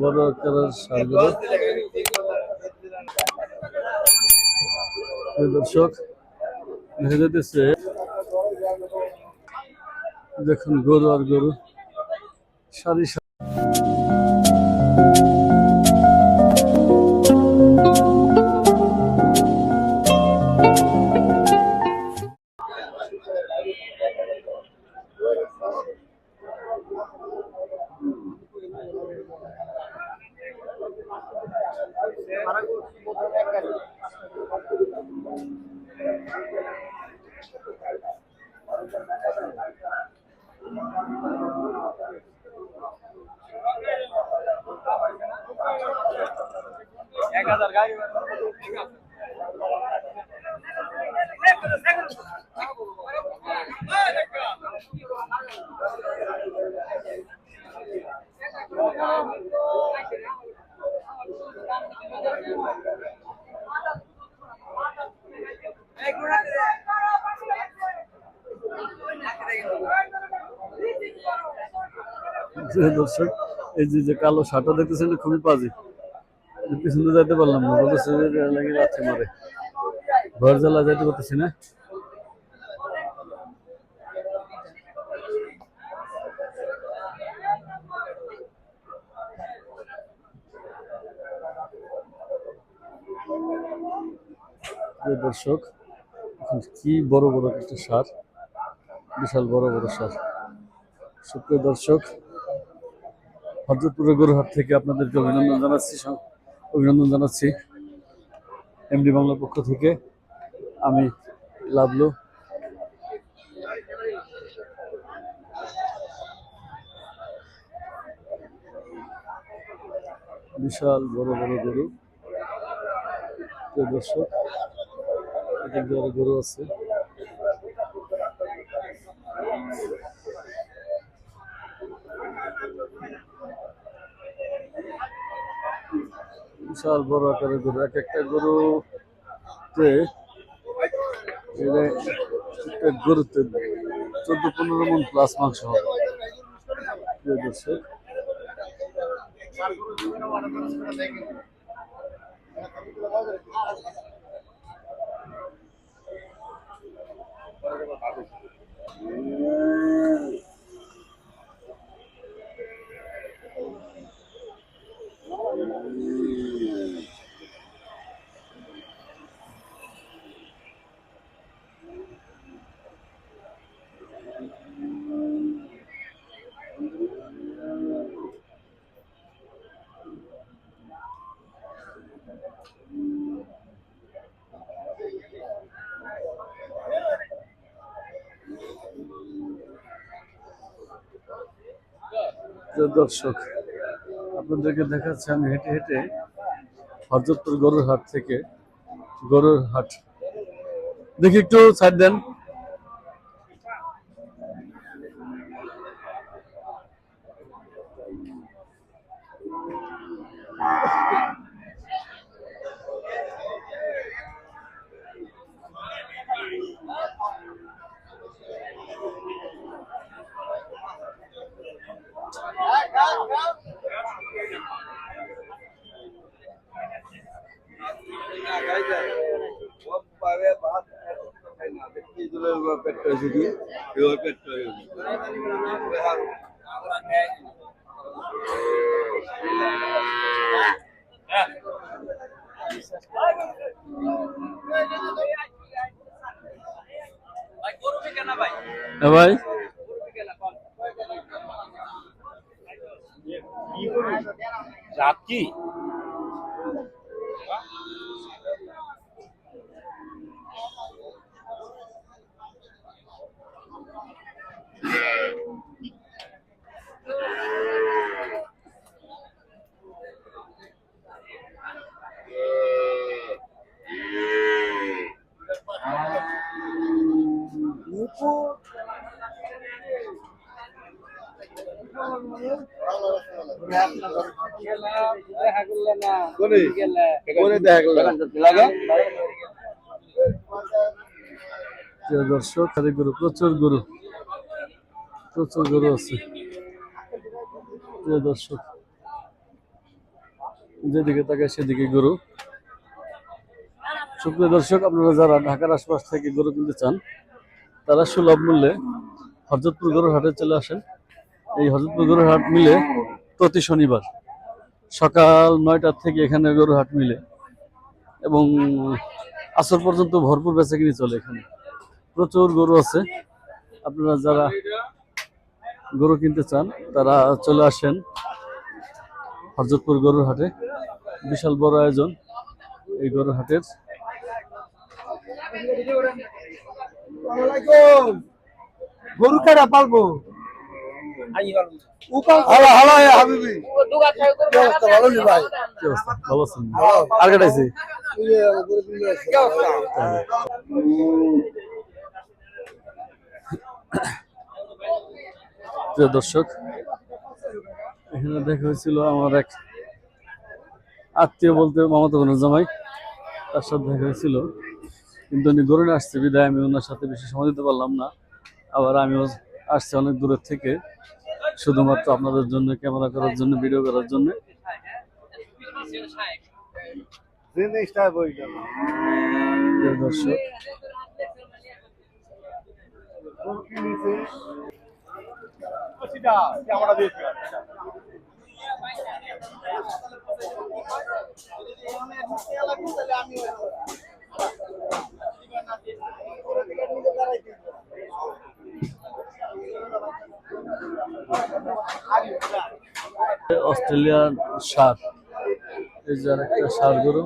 বড় আকারের ষাঁড়গুলো। দর্শক দেখা যেতেছে, দেখুন গরু আর গরু সারি সারি। দর্শক এই যে কালো শার্টটা দেখতেছেন খুবই বাজে, পিছনে যাইতে পারলাম না, বলতেছে লাগে লাথি মারে, ঘর জ্বালা যাইতে পারতেছি না। দর্শক কি বড় বড় একটা সার, বিশাল বড় বড় সার। সুপ্রিয় দর্শক, হযরতপুরের গরুহাট থেকে আপনাদেরকে অভিনন্দন জানাচ্ছি এমডি বাংলার পক্ষ থেকে। আমি লাভলু। বিশাল বড় বড় গরু। দর্শক গরু আছে, বিশাল বড় আকারের গরু। এক একটা গরুতে গরুতে 14-15 মণ প্লাস মাংস হবে। দর্শক দর্শক আপনাদেরকে দেখাচ্ছি আমি হেঁটে হেঁটে হযরতপুর গরুর হাট থেকে। গরুর হাট দেখি, একটু ছাড় দেন। ভাই জাত কি? দর্শক গরু, প্রচুর গরু, প্রচুর গরু আছে। দর্শক যেদিকে তাকায় সেদিকে গরু। সুপ্রিয় দর্শক, আপনারা যারা ঢাকার আশপাশ থেকে গরু কিনতে চান তারা সুলভ মূল্যে হরজতপুর গরুর হাটে চলে আসেন। এই হরজতপুর গরুর হাট মিলে প্রতি শনিবার সকাল 9টা থেকে এখানে গরুর হাট মিলে এবং আসর পর্যন্ত ভরপুর বেচাকিনি চলে। এখানে প্রচুর গরু আছে। আপনারা যারা গরু কিনতে চান তারা চলে আসেন হরজতপুর গরুর হাটে। বিশাল বড় আয়োজন এই গরুর হাটের। গরু কেনা পালবো ভালো নি ভাই কি অবস্থা? ভালো আছেন? আর কাটাইছি প্রিয় দর্শক, এখানে দেখা হয়েছিল আমার এক আত্মীয় বলতে মামাতো বোনের জামাই, তার সাথে দেখা হয়েছিল, কিন্তু উনি গরু নিয়ে আসছে বিদায় আমি ওনার সাথে বেশি সময় দিতে পারলাম না। আবার আমিও আসছি অনেক দূরের থেকে শুধুমাত্র আপনাদের জন্য, ক্যামেরা করার জন্য, ভিডিও করার জন্য। প্রিয় দর্শক, অস্ট্রেলিয়ার ষাঁড়, এই যে আর একটা ষাঁড় গরু।